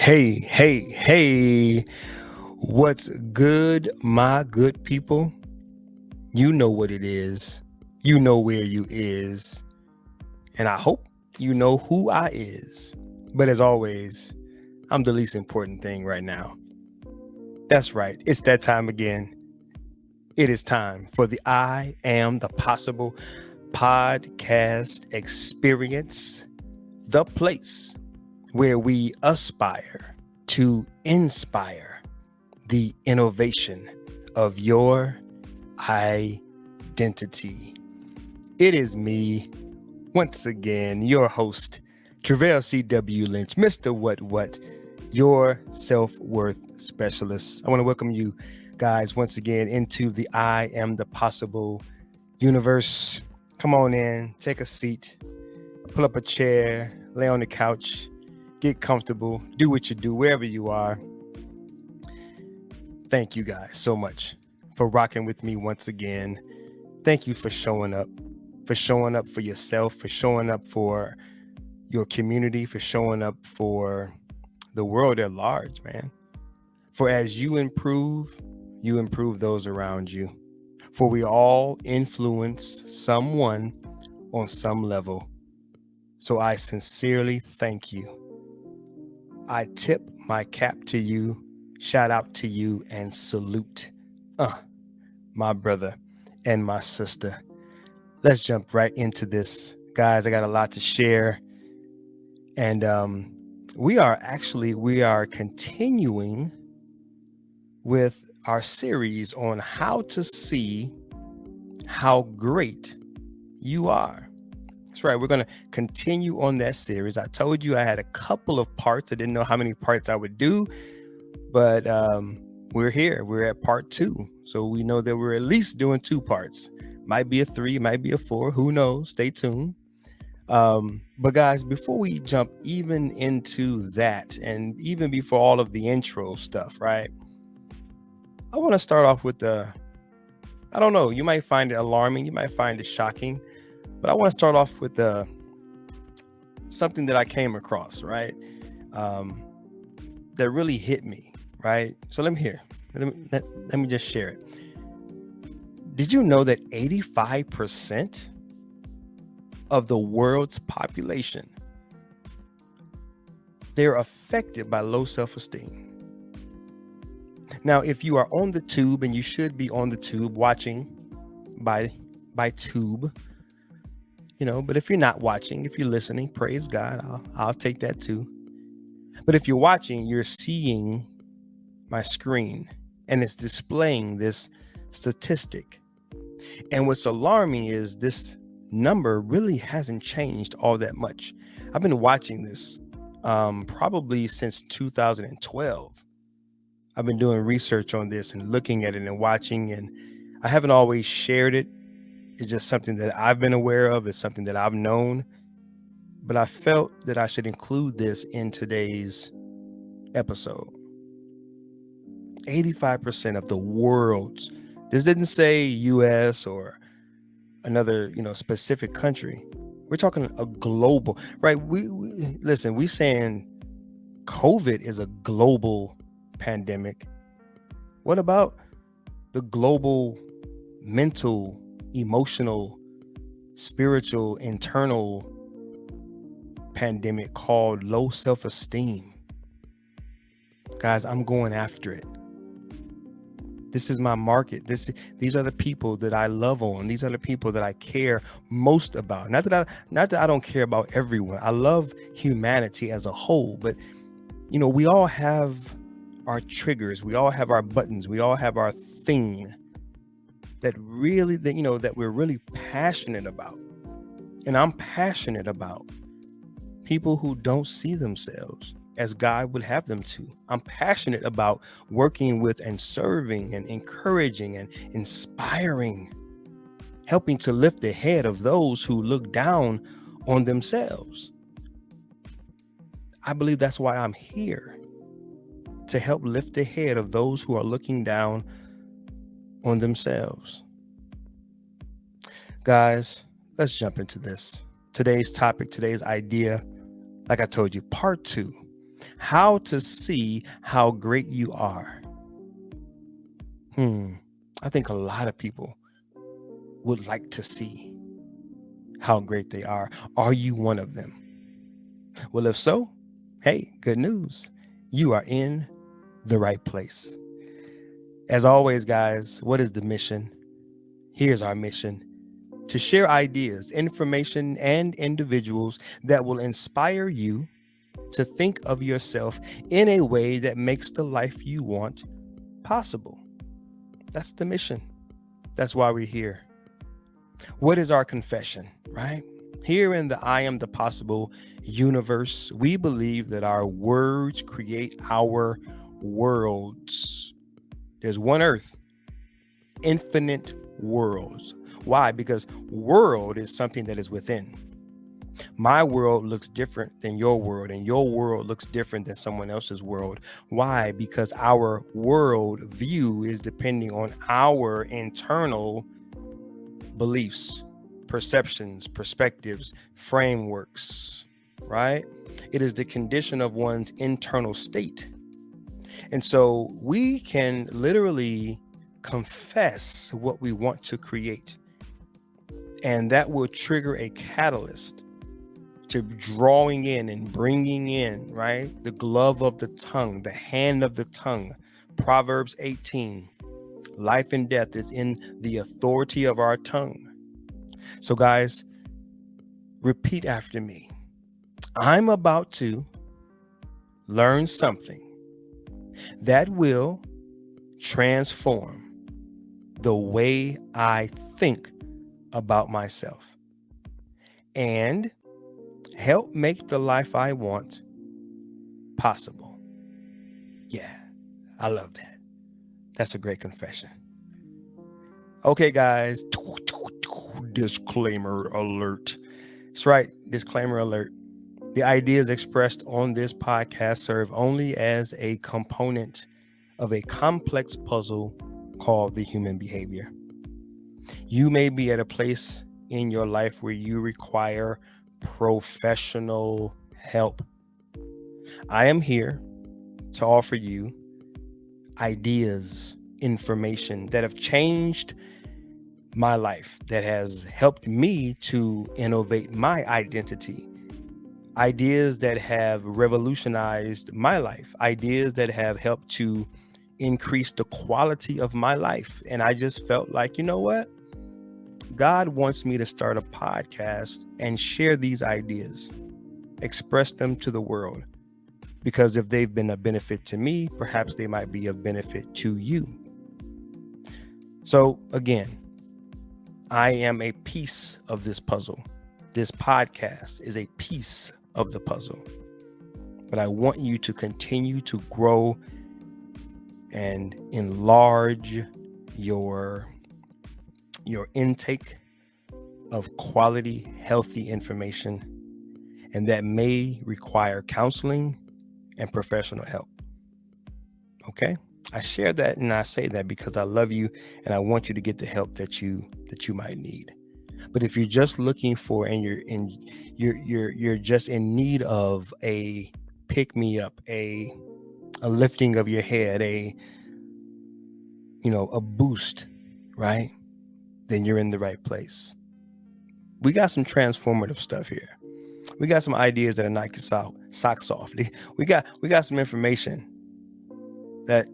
Hey, what's good, my good people? You know what it is. You know where you is. And I hope you know who I is. But as always, I'm the least important thing right now. That's right. It's that time again. It is time for the I Am the Possible podcast experience, the place where we aspire to inspire the innovation of your identity. It is me, once again, your host, Travell C.W. Lynch, Mr. What, your self-worth specialist. I want to welcome you guys once again into the I Am the Possible universe. Come on in, take a seat, pull up a chair, lay on the couch, get comfortable, do what you do wherever you are. Thank you guys so much for rocking with me once again. Thank you for showing up for yourself, for showing up for your community, for showing up for the world at large, man. For as you improve those around you. For we all influence someone on some level. So I sincerely thank you. I tip my cap to you, shout out to you, and salute my brother and my sister. Let's jump right into this. Guys, I got a lot to share. And we are continuing with our series on how to see how great you are. That's right. We're going to continue on that series. I told you I had a couple of parts. I didn't know how many parts I would do, but we're here. We're at part 2. So we know that we're at least doing 2 parts. Might be a 3, might be a 4. Who knows? Stay tuned. But guys, before we jump even into that, and even before all of the intro stuff, right? I want to start off with I don't know, you might find it alarming, you might find it shocking, but I want to start off with something that I came across, right? That really hit me, right? So let me just share it. Did you know that 85% of the world's population, they're affected by low self-esteem? Now, if you are on the tube, and you should be on the tube watching by tube, but if you're not watching, if you're listening, praise God, I'll take that too. But if you're watching, you're seeing my screen, and it's displaying this statistic. And what's alarming is this number really hasn't changed all that much. I've been watching this probably since 2012. I've been doing research on this and looking at it and watching, and I haven't always shared it. It's just something that I've been aware of. It's something that I've known, but I felt that I should include this in today's episode. 85% of the world's, this didn't say US or another, specific country. We're talking a global, right? We listen, we saying COVID is a global pandemic. What about the global mental, emotional, spiritual, internal pandemic called low self-esteem? Guys, I'm going after it. This is my market. These are the people that I love on. These are the people that I care most about. Not that I don't care about everyone. I love humanity as a whole, but we all have our triggers. We all have our buttons. We all have our thing that we're really passionate about. And I'm passionate about people who don't see themselves as God would have them to. I'm passionate about working with and serving and encouraging and inspiring, helping to lift the head of those who look down on themselves. I believe that's why I'm here, to help lift the head of those who are looking down on themselves. Guys, let's jump into this. Today's topic, today's idea, like I told you, part 2. How to see how great you are. I think a lot of people would like to see how great they are. Are you one of them? Well, if so, hey, good news. You are in the right place. As always, guys, what is the mission? Here's our mission: to share ideas, information, and individuals that will inspire you to think of yourself in a way that makes the life you want possible. That's the mission. That's why we're here. What is our confession, right? Here in the iAMthepossible universe, we believe that our words create our worlds. There's one earth, infinite worlds. Why? Because world is something that is within. My world looks different than your world, and your world looks different than someone else's world. Why? Because our world view is depending on our internal beliefs, perceptions, perspectives, frameworks, right? It is the condition of one's internal state. And so we can literally confess what we want to create, and that will trigger a catalyst to drawing in and bringing in, right? The glove of the tongue, the hand of the tongue. Proverbs 18, life and death is in the authority of our tongue. So guys, repeat after me. I'm about to learn something that will transform the way I think about myself and help make the life I want possible. Yeah, I love that. That's a great confession. Okay, guys, disclaimer alert. That's right, disclaimer alert. The ideas expressed on this podcast serve only as a component of a complex puzzle called the human behavior. You may be at a place in your life where you require professional help. I am here to offer you ideas, information that have changed my life, that has helped me to innovate my identity, ideas that have revolutionized my life, ideas that have helped to increase the quality of my life. And I just felt like, you know what? God wants me to start a podcast and share these ideas, express them to the world, because if they've been a benefit to me, perhaps they might be of benefit to you. So again, I am a piece of this puzzle. This podcast is a piece of the puzzle, but I want you to continue to grow and enlarge your intake of quality, healthy information, and that may require counseling and professional help. Okay? I share that and I say that because I love you and I want you to get the help that you might need. But if you're just looking for and you're just in need of a pick me up, a lifting of your head, a boost, right? Then you're in the right place. We got some transformative stuff here. We got some ideas that are knock your socks off. We got some information that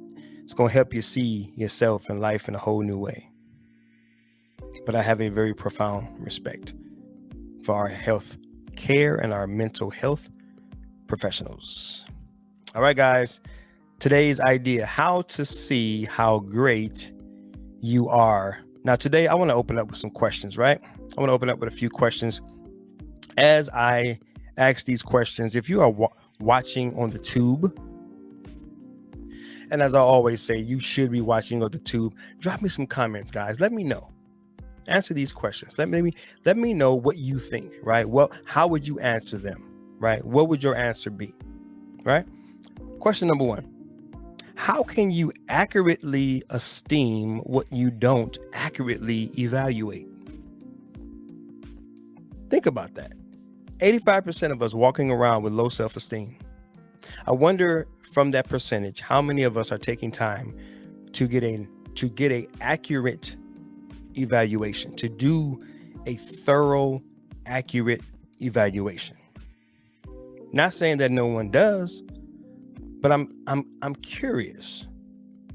it's going to help you see yourself and life in a whole new way. But I have a very profound respect for our health care and our mental health professionals. All right, guys. Today's idea: how to see how great you are. Now, today I want to open up with some questions, right? I want to open up with a few questions. As I ask these questions, if you are watching on the tube, and as I always say, you should be watching on the tube, drop me some comments, guys. Let me know. Answer these questions. Let me know what you think, right? Well, how would you answer them, right? What would your answer be, right? Question number 1. How can you accurately esteem what you don't accurately evaluate? Think about that. 85% of us walking around with low self-esteem. I wonder from that percentage, how many of us are taking time to get a accurate evaluation, to do a thorough, accurate evaluation. Not saying that no one does, but I'm curious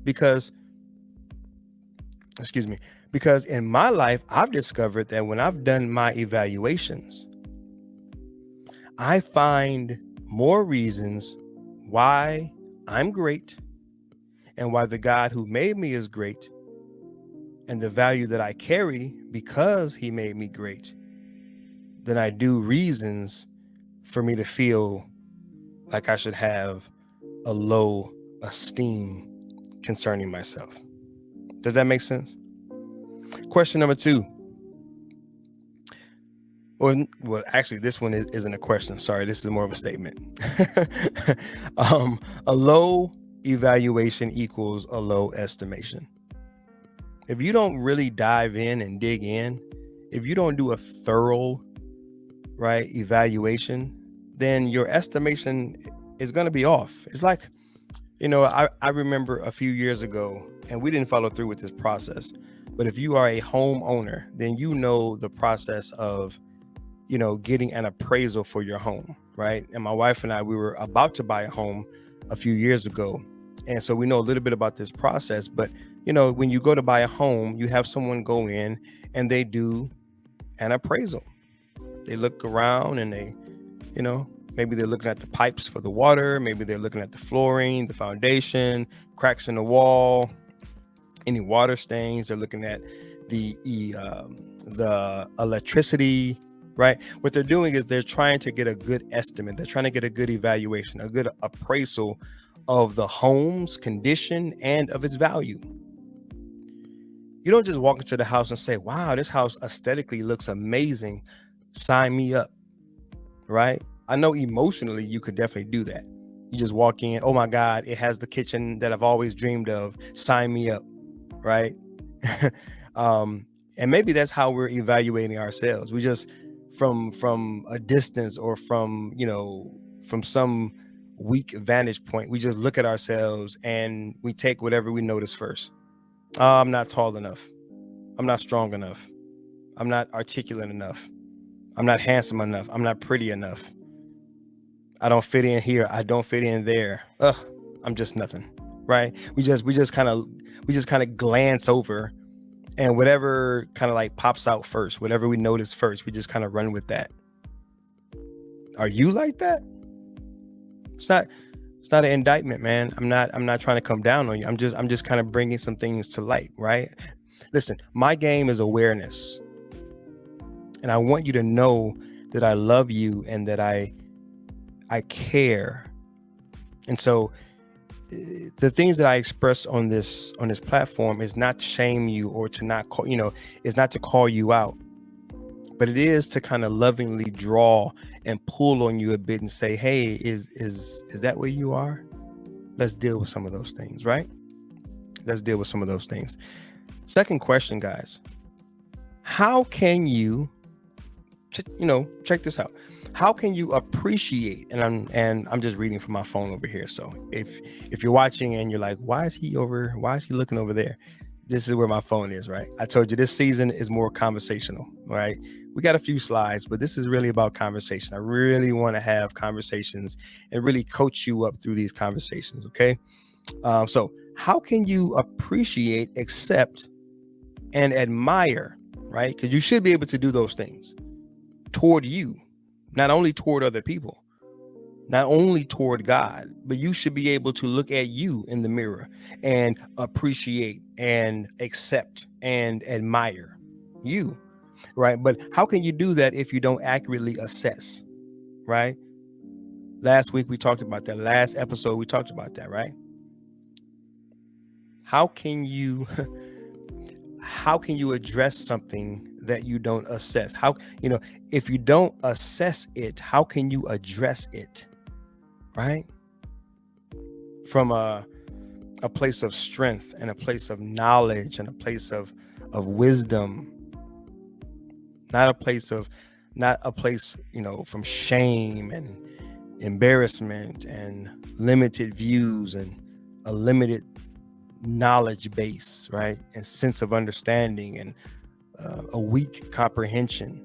because, because in my life, I've discovered that when I've done my evaluations, I find more reasons why I'm great and why the God who made me is great and the value that I carry because he made me great than I do reasons for me to feel like I should have a low esteem concerning myself. Does that make sense? Question number 2. Well, actually, this one isn't a question. Sorry, this is more of a statement. A low evaluation equals a low estimation. If you don't really dive in and dig in, if you don't do a thorough, right, evaluation, then your estimation is going to be off. It's like, I remember a few years ago, and we didn't follow through with this process, but if you are a homeowner, then you know the process of getting an appraisal for your home, right? And my wife and I, we were about to buy a home a few years ago. And so we know a little bit about this process, but when you go to buy a home, you have someone go in and they do an appraisal. They look around and they, maybe they're looking at the pipes for the water. Maybe they're looking at the flooring, the foundation, cracks in the wall, any water stains. They're looking at the electricity, right? What they're doing is they're trying to get a good estimate. They're trying to get a good evaluation, a good appraisal of the home's condition and of its value. You don't just walk into the house and say, wow, this house aesthetically looks amazing. Sign me up, right? I know emotionally you could definitely do that. You just walk in, oh my God, it has the kitchen that I've always dreamed of. Sign me up, right? And maybe that's how we're evaluating ourselves. We just from a distance or from some weak vantage point, we just look at ourselves and we take whatever we notice first. I'm not tall enough. I'm not strong enough. I'm not articulate enough. I'm not handsome enough. I'm not pretty enough. I don't fit in here. I don't fit in there. I'm just nothing, right? We just kind of glance over, and whatever kind of like pops out first, whatever we notice first, we just kind of run with that. Are you like that? It's not an indictment, man. I'm not trying to come down on you. I'm just kind of bringing some things to light, right? Listen, my game is awareness. And I want you to know that I love you and that I care. And so the things that I express on this platform is not to shame you or to not call, is not to call you out, but it is to kind of lovingly draw and pull on you a bit and say, hey, is that where you are? Let's deal with some of those things, right? Let's deal with some of those things. Second question, guys. How can you, check this out. How can you appreciate, and I'm just reading from my phone over here. So if you're watching and you're like, why is he looking over there? This is where my phone is, right? I told you this season is more conversational, right? We got a few slides, but this is really about conversation. I really want to have conversations and really coach you up through these conversations, okay? So how can you appreciate, accept, and admire, right? Because you should be able to do those things toward you, not only toward other people, not only toward God, but you should be able to look at you in the mirror and appreciate and accept and admire you, right? But how can you do that if you don't accurately assess, right? Last week we talked about that. Last episode we talked about that, right? How can you address something that you don't assess? How, if you don't assess it, how can you address it? Right? From a place of strength and a place of knowledge and a place of wisdom, not a place from shame and embarrassment and limited views and a limited knowledge base, right? And sense of understanding and a weak comprehension.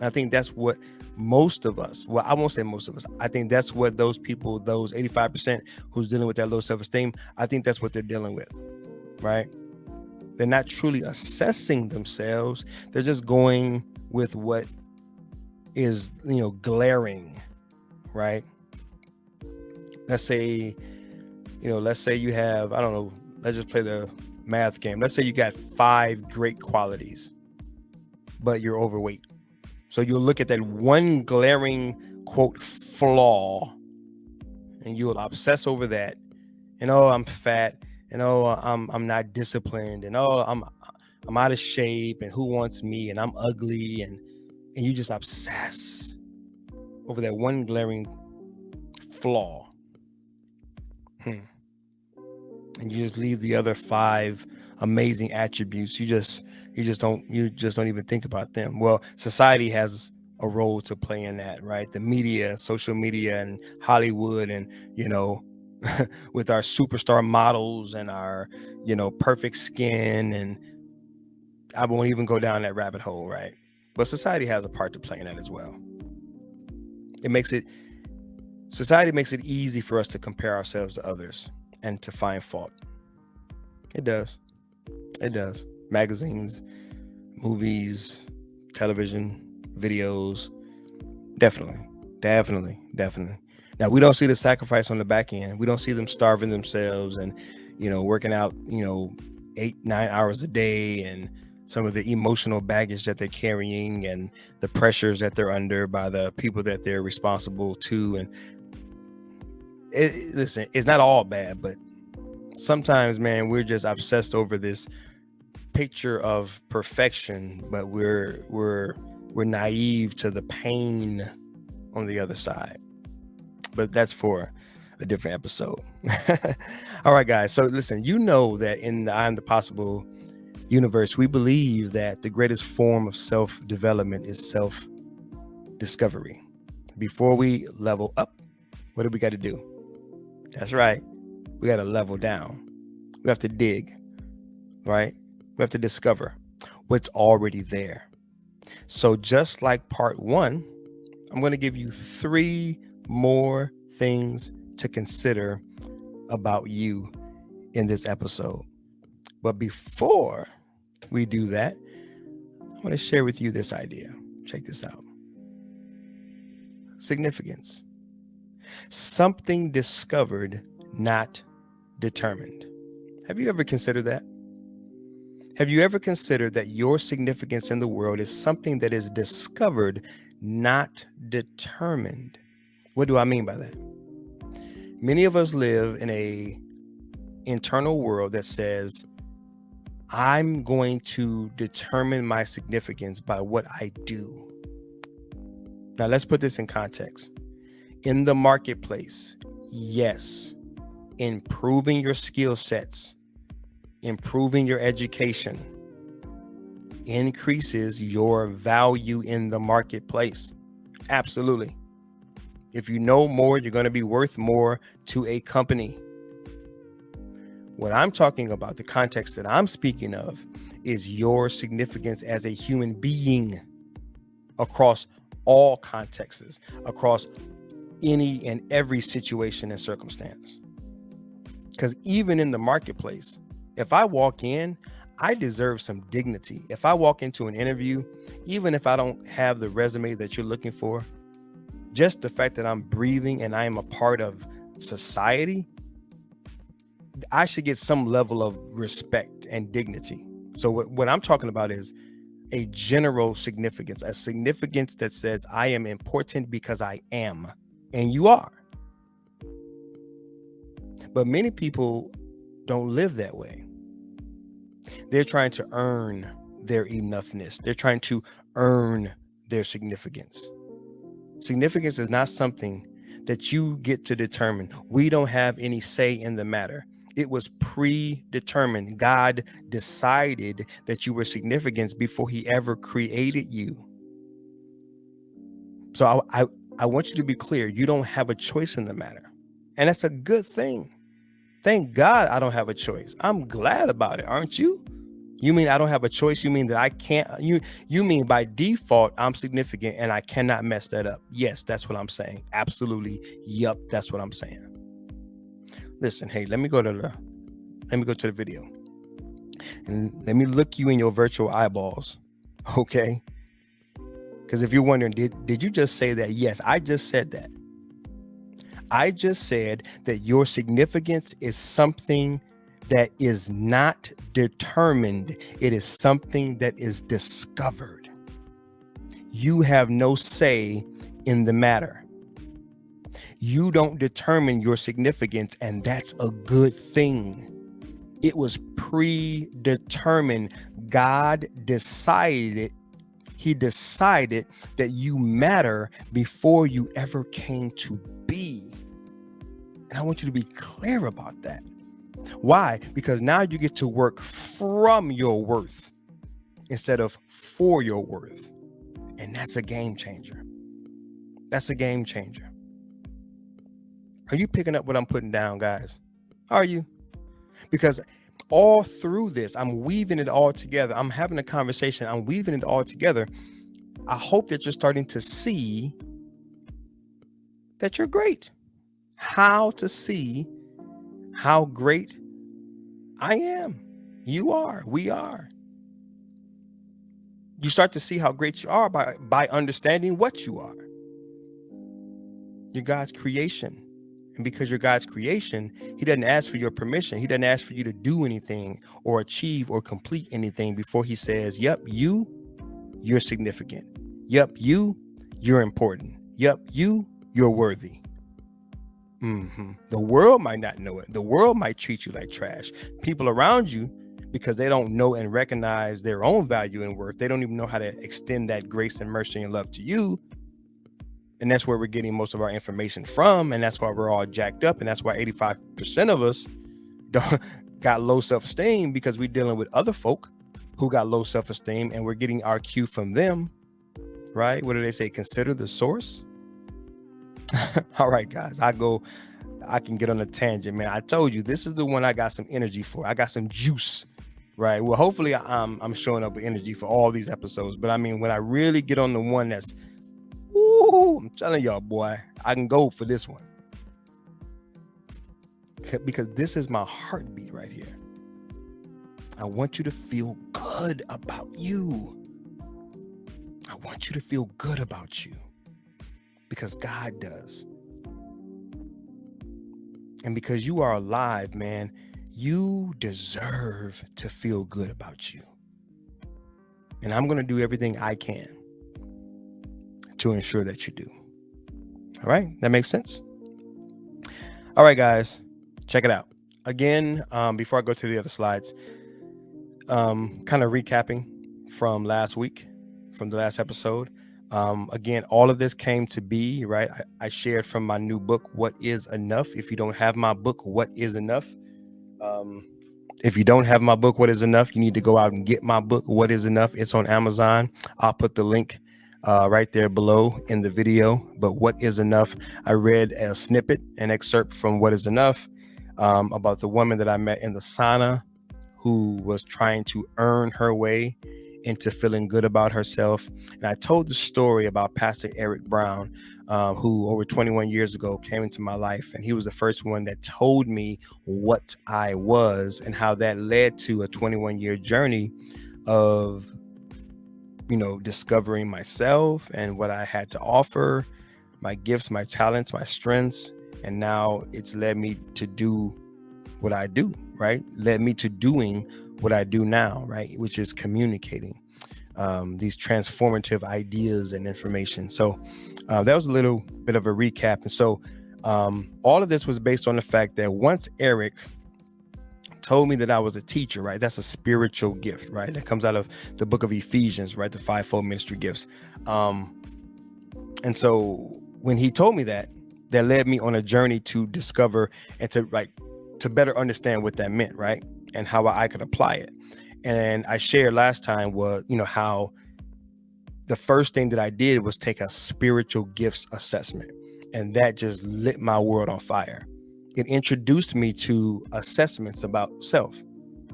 I think that's what most of us, well, I won't say most of us, I think that's what those people, those 85% who's dealing with that low self-esteem, I think that's what they're dealing with, right? They're not truly assessing themselves. They're just going with what is, glaring, right? Let's say you have, I don't know, let's just play the math game. Let's say you got 5 great qualities, but you're overweight. So you'll look at that one glaring, quote, flaw, and you'll obsess over that. And I'm fat, and I'm not disciplined, and I'm out of shape, and who wants me, and I'm ugly, and you just obsess over that one glaring flaw. And you just leave the other 5 amazing attributes. You just don't even think about them. Well, society has a role to play in that, right? The media, social media, and Hollywood, and with our superstar models and our perfect skin, and I won't even go down that rabbit hole, right? But society has a part to play in that as well. Society makes it easy for us to compare ourselves to others and to find fault. It does. Magazines, movies, television, videos. Definitely. Now, we don't see the sacrifice on the back end. We don't see them starving themselves and, working out, 8-9 hours a day, and some of the emotional baggage that they're carrying and the pressures that they're under by the people that they're responsible to. And listen, it's not all bad, but sometimes, man, we're just obsessed over this picture of perfection, but we're naive to the pain on the other side. But that's for a different episode. All right, guys. So listen, that in the iAMthepossible universe, we believe that the greatest form of self-development is self-discovery. Before we level up, what do we got to do? That's right. We got to level down. We have to dig, right? We have to discover what's already there. So just like part 1, I'm going to give you 3 more things to consider about you in this episode. But before we do that, I want to share with you this idea. Check this out. Significance. Something discovered, not determined. Have you ever considered that? Have you ever considered that your significance in the world is something that is discovered, not determined? What do I mean by that? Many of us live in a internal world that says, I'm going to determine my significance by what I do. Now, let's put this in context. In the marketplace, yes, improving your skill sets, improving your education increases your value in the marketplace. Absolutely. If you know more, you're going to be worth more to a company. What I'm talking about, the context that I'm speaking of, is your significance as a human being across all contexts, across any and every situation and circumstance. Because even in the marketplace, if I walk in, I deserve some dignity. If I walk into an interview, even if I don't have the resume that you're looking for, just the fact that I'm breathing and I am a part of society, I should get some level of respect and dignity. So what I'm talking about is a general significance, a significance that says I am important because I am, and you are. But many people don't live that way. They're trying to earn their enoughness. They're trying to earn their significance. Significance is not something that you get to determine. We don't have any say in the matter. It was predetermined. God decided that you were significant before he ever created you. So I want you to be clear. You don't have a choice in the matter. And that's a good thing. Thank God I don't have a choice. I'm glad about it, aren't you? You mean I don't have a choice? You mean that I can't? You mean by default I'm significant and I cannot mess that up? Yes, that's what I'm saying. Absolutely. Yup, that's what I'm saying. Listen, hey, let me go to the video. And let me look you in your virtual eyeballs. Okay? Because if you're wondering, did you just say that? Yes, I just said that. I just said that your significance is something that is not determined. It is something that is discovered. You have no say in the matter. You don't determine your significance, and that's a good thing. It was predetermined. God decided it. He decided that you matter before you ever came to be. And I want you to be clear about that. Why? Because now you get to work from your worth instead of for your worth. And that's a game changer. That's a game changer. Are you picking up what I'm putting down, guys? Are you? Because all through this, I'm weaving it all together. I'm having a conversation. I'm weaving it all together. I hope that you're starting to see that you're great. How to see how great I am. You are. We are. You start to see how great you are by understanding what you are. You're God's creation. And because you're God's creation, he doesn't ask for your permission. He doesn't ask for you to do anything or achieve or complete anything before he says, yep, you're significant. Yep, you're important. Yep, you're worthy. The world might not know it. The world might treat you like trash. People around you, because they don't know and recognize their own value and worth, they don't even know how to extend that grace and mercy and love to you. And that's where we're getting most of our information from. And that's why we're all jacked up. And that's why 85% of us got low self-esteem, because we're dealing with other folk who got low self-esteem and we're getting our cue from them, right? What do they say? Consider the source. All right, guys, I can get on a tangent, man. I told you, this is the one I got some energy for. I got some juice, right? Well, hopefully I'm showing up with energy for all these episodes. But I mean, when I really get on the one that's, I'm telling y'all, boy, I can go for this one. Because this is my heartbeat right here. I want you to feel good about you. I want you to feel good about you. Because God does. And because you are alive, man, you deserve to feel good about you. And I'm going to do everything I can to ensure that you do. All right, that makes sense. All right, guys, check it out. Again, before I go to the other slides, kind of recapping from last week, from the last episode. Again, all of this came to be, right? I shared from my new book, What is Enough? If you don't have my book, What is Enough? If you don't have my book, What is Enough? You need to go out and get my book, What is Enough? It's on Amazon. I'll put the link right there below in the video. But What is Enough? I read a snippet, an excerpt from What is Enough, about the woman that I met in the sauna who was trying to earn her way into feeling good about herself. And I told the story about Pastor Eric Brown, who over 21 years ago came into my life. And he was the first one that told me what I was and how that led to a 21-year journey of, discovering myself and what I had to offer, my gifts, my talents, my strengths. And now it's led me to do what I do, right? Led me to doing what I do now, right? Which is communicating these transformative ideas and information. So that was a little bit of a recap. And so all of this was based on the fact that once Eric told me that I was a teacher, right? That's a spiritual gift, right? That comes out of the book of Ephesians, right? The fivefold ministry gifts. And so when he told me that led me on a journey to discover and to better understand what that meant, right? And how I could apply it. And I shared last time was, how the first thing that I did was take a spiritual gifts assessment, and that just lit my world on fire. It introduced me to assessments about self.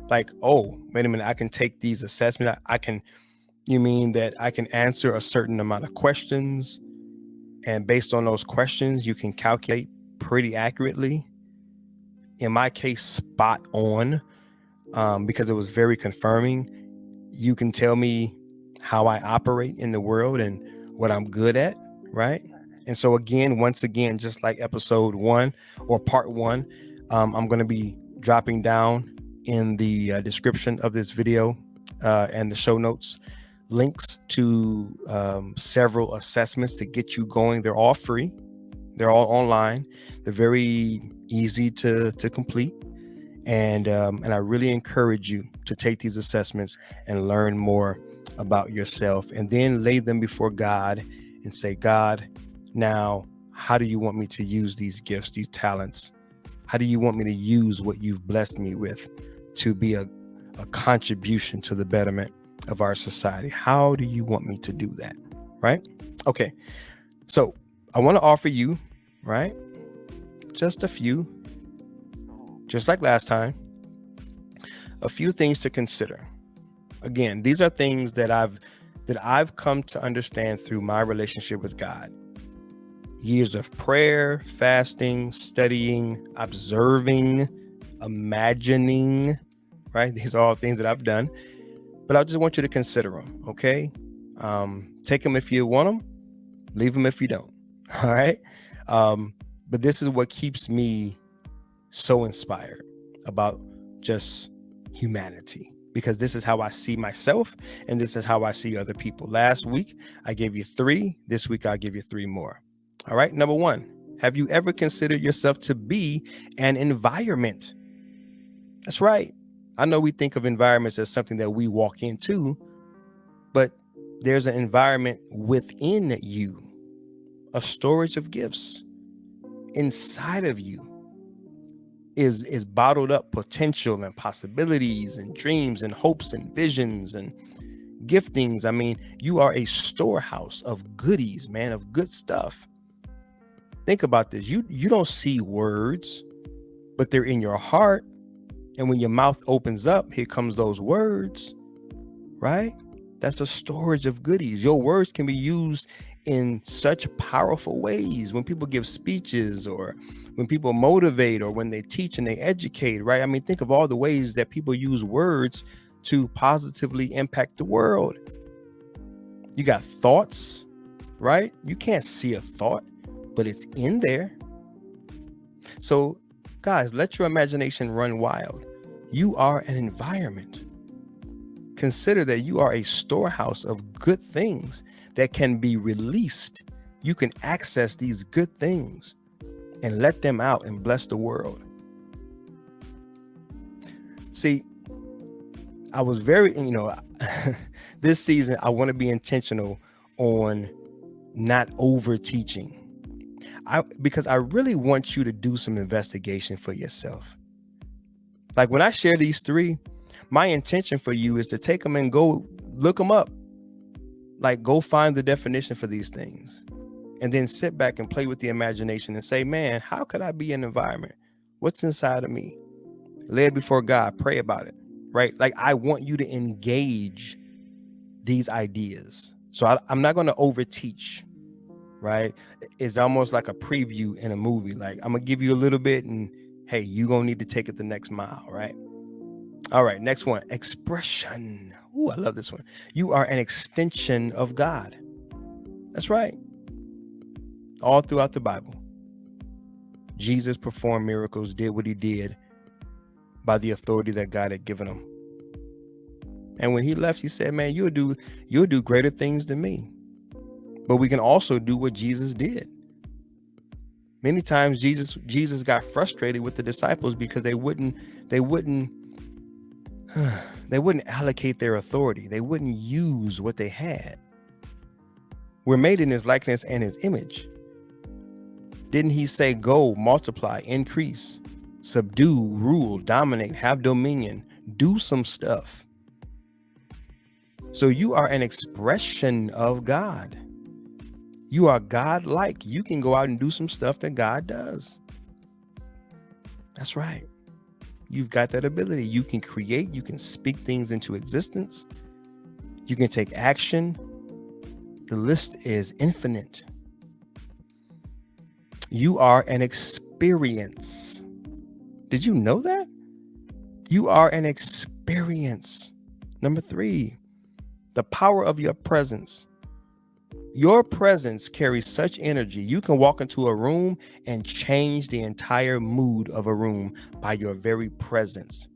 Like, oh, wait a minute, I can take these assessments. You mean that I can answer a certain amount of questions, and based on those questions, you can calculate pretty accurately. In my case, spot on, because it was very confirming. You can tell me how I operate in the world and what I'm good at, right? And so once again, just like episode 1 or part 1, I'm going to be dropping down in the description of this video and the show notes links to several assessments to get you going. They're all free. They're all online. They're very easy to complete. And I really encourage you to take these assessments and learn more about yourself, and then lay them before God and say, God, now, how do you want me to use these gifts, these talents? How do you want me to use what you've blessed me with to be a contribution to the betterment of our society? How do you want me to do that? Right? Okay. So I want to offer you, right, just a few, just like last time, a few things to consider. Again, these are things that I've come to understand through my relationship with God. Years of prayer, fasting, studying, observing, imagining, right? These are all things that I've done, but I just want you to consider them, okay? Take them if you want them, leave them if you don't, all right? But this is what keeps me so inspired about just humanity, because this is how I see myself, and this is how I see other people. Last week, I gave you 3. This week, I'll give you 3 more. All right. Number 1, have you ever considered yourself to be an environment? That's right. I know we think of environments as something that we walk into, but there's an environment within you, a storage of gifts inside of you. Is bottled up potential and possibilities and dreams and hopes and visions and giftings. I mean, you are a storehouse of goodies, man, of good stuff. Think about this. You don't see words, but they're in your heart. And when your mouth opens up, here comes those words, right? That's a storage of goodies. Your words can be used in such powerful ways when people give speeches, or when people motivate, or when they teach and they educate, right? I mean, think of all the ways that people use words to positively impact the world. You got thoughts, right? You can't see a thought, but it's in there. So guys, let your imagination run wild. You are an environment. Consider that you are a storehouse of good things that can be released. You can access these good things and let them out and bless the world. See, I was very, this season, I want to be intentional on not over teaching. Because I really want you to do some investigation for yourself. Like when I share these 3, my intention for you is to take them and go look them up. Like, go find the definition for these things, and then sit back and play with the imagination and say, man, how could I be an environment? What's inside of me? Lay it before God, pray about it, right? Like, I want you to engage these ideas. So I'm not going to overteach, right? It's almost like a preview in a movie. Like, I'm going to give you a little bit, and hey, you're going to need to take it the next mile, right? All right, next one, expression. Ooh, I love this one. You are an extension of God. That's right. All throughout the Bible, Jesus performed miracles, did what he did by the authority that God had given him. And when he left, he said, man, you'll do greater things than me. But we can also do what Jesus did. Many times Jesus got frustrated with the disciples because they wouldn't allocate their authority. They wouldn't use what they had. We're made in his likeness and his image. Didn't he say, go, multiply, increase, subdue, rule, dominate, have dominion, do some stuff? So you are an expression of God. You are God-like. You can go out and do some stuff that God does. That's right. You've got that ability. You can create, you can speak things into existence. You can take action. The list is infinite. You are an experience. Did you know that? You are an experience. Number 3, the power of your presence. Your presence carries such energy. You can walk into a room and change the entire mood of a room by your very presence,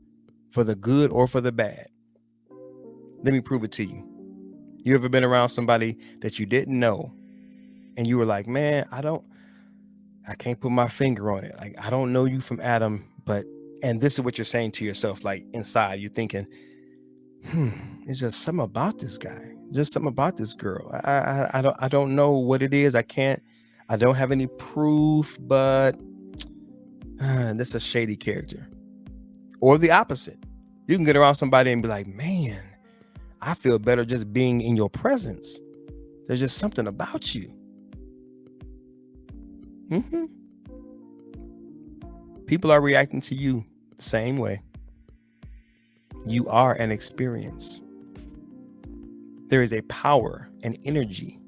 for the good or for the bad. Let me prove it to you. You ever been around somebody that you didn't know and you were like, man, I can't put my finger on it. Like, I don't know you from Adam, and this is what you're saying to yourself, like inside, you're thinking, it's just something about this guy, just something about this girl. I don't know what it is. I don't have any proof, but this is a shady character. Or the opposite. You can get around somebody and be like, man, I feel better just being in your presence. There's just something about you. People are reacting to you the same way. You are an experience. There is a power and energy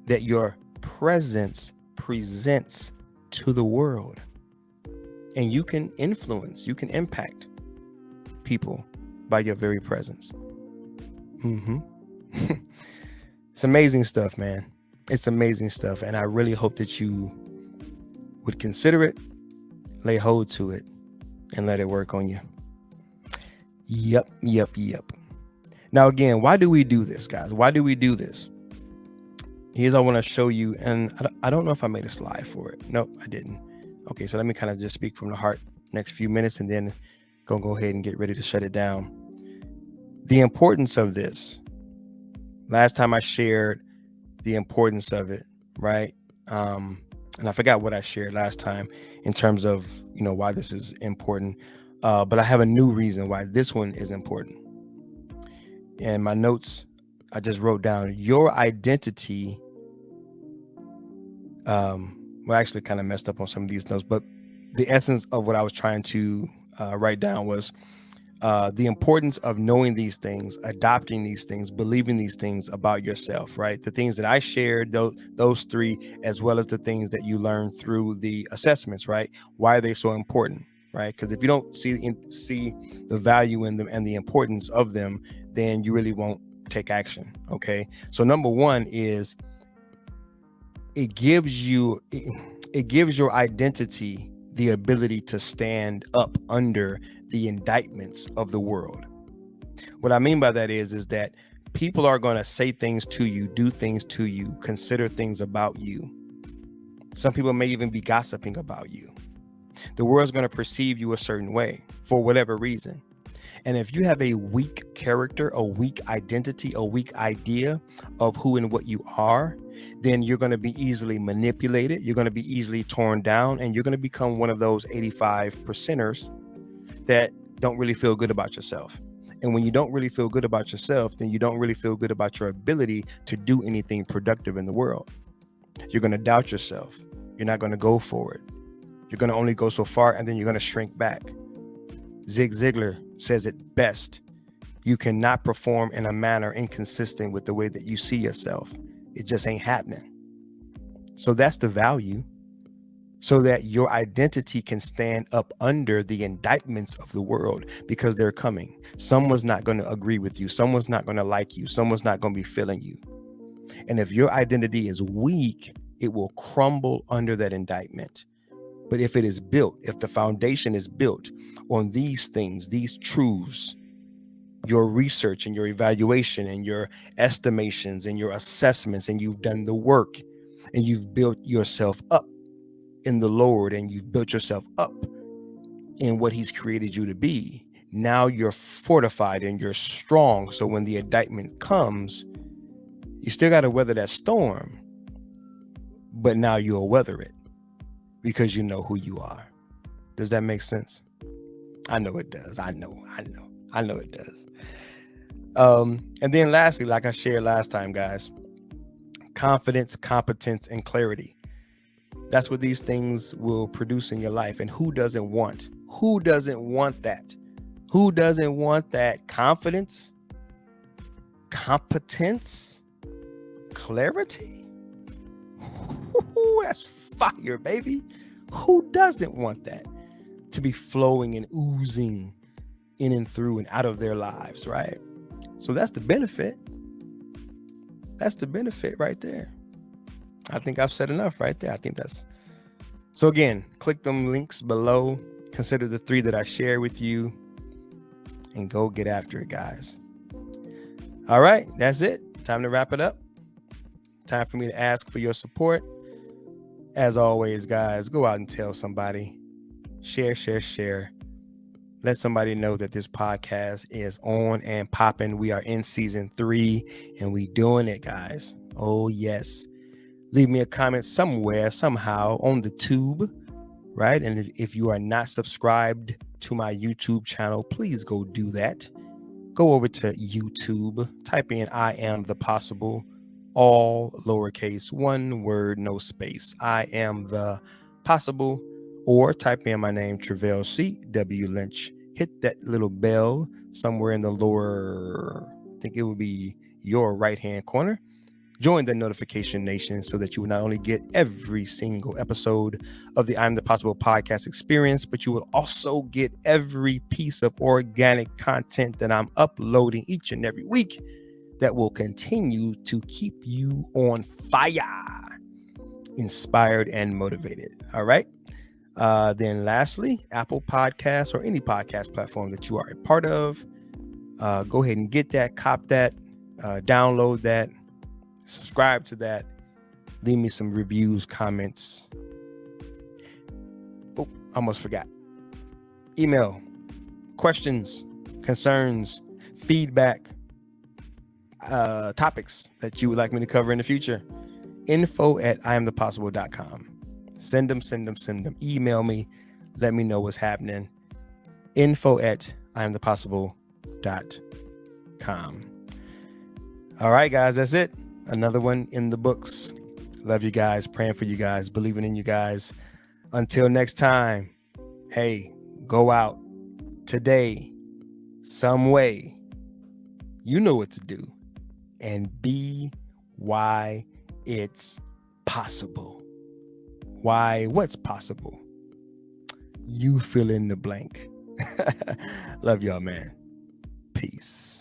that your presence presents to the world. And you can influence, you can impact people by your very presence. It's amazing stuff, man. It's amazing stuff. And I really hope that you would consider it, lay hold to it, and let it work on you. Yep. Now, again, why do we do this, guys? Why do we do this? Here's what I want to show you. And I don't know if I made a slide for it. Nope, I didn't. Okay, so let me kind of just speak from the heart next few minutes and then go ahead and get ready to shut it down. The importance of this. Last time I shared the importance of it, right? And I forgot what I shared last time in terms of, why this is important. But I have a new reason why this one is important. And my notes, I just wrote down your identity. Well, actually kind of messed up on some of these notes, but the essence of what I was trying to write down was the importance of knowing these things, adopting these things, believing these things about yourself, right? The things that I shared, those 3, as well as the things that you learn through the assessments, right? Why are they so important, right? Because if you don't see the value in them and the importance of them, then you really won't take action, okay? So number 1 is it gives your identity the ability to stand up under the indictments of the world. What I mean by that is that people are going to say things to you, do things to you, consider things about you. Some people may even be gossiping about you. The world's going to perceive you a certain way for whatever reason. And if you have a weak character, a weak identity, a weak idea of who and what you are, then you're going to be easily manipulated. You're going to be easily torn down, and you're going to become one of those 85%ers that don't really feel good about yourself. And when you don't really feel good about yourself, then you don't really feel good about your ability to do anything productive in the world. You're going to doubt yourself. You're not going to go for it. You're going to only go so far, and then you're going to shrink back. Zig Ziglar says it best. You cannot perform in a manner inconsistent with the way that you see yourself. It just ain't happening. So that's the value, so that your identity can stand up under the indictments of the world, because they're coming. Someone's not going to agree with you. Someone's not going to like you. Someone's not going to be feeling you. And if your identity is weak, it will crumble under that indictment. But if it is built, if the foundation is built on these things, these truths, your research and your evaluation and your estimations and your assessments, and you've done the work and you've built yourself up in the Lord, and you've built yourself up in what He's created you to be, now you're fortified and you're strong. So when the indictment comes, you still got to weather that storm, but now you'll weather it because you know who you are. Does that make sense? I know it does. I know it does. And then lastly, like I shared last time, guys, confidence, competence, and clarity. That's what these things will produce in your life. And who doesn't want that? Who doesn't want that? Confidence, competence, clarity. Ooh, that's fire, baby. Who doesn't want that to be flowing and oozing in and through and out of their lives, right? So that's the benefit. That's the benefit right there. I think I've said enough right there. I think that's... So again, click them links below. Consider the 3 that I share with you and go get after it, guys. All right, that's it. Time to wrap it up. Time for me to ask for your support. As always, guys, go out and tell somebody. Share. Let somebody know that this podcast is on and popping. We are in season 3 and we doing it, guys. Oh, yes. Leave me a comment somewhere, somehow on the tube, right? And if you are not subscribed to my YouTube channel, please go do that. Go over to YouTube, type in iAMthepossible, all lowercase, one word, no space. iAMthepossible, or type in my name, Travell C. W. Lynch. Hit that little bell somewhere in the lower, I think it would be your right-hand corner. Join the notification nation so that you will not only get every single episode of the I'm the Possible podcast experience, but you will also get every piece of organic content that I'm uploading each and every week that will continue to keep you on fire, inspired, and motivated. All right. Then lastly, Apple Podcasts or any podcast platform that you are a part of, go ahead and get that, cop that, download that, subscribe to that, leave me some reviews, comments. Oh, almost forgot. Email, questions, concerns, feedback, topics that you would like me to cover in the future. info@iamthepossible.com. Send them. Email me. Let me know what's happening. info@iamthepossible.com. All right, guys, that's it. Another one in the books. Love you guys. Praying for you guys. Believing in you guys. Until next time, hey, go out today, some way. You know what to do. And be why it's possible. Why? What's possible? You fill in the blank. Love y'all, man. Peace.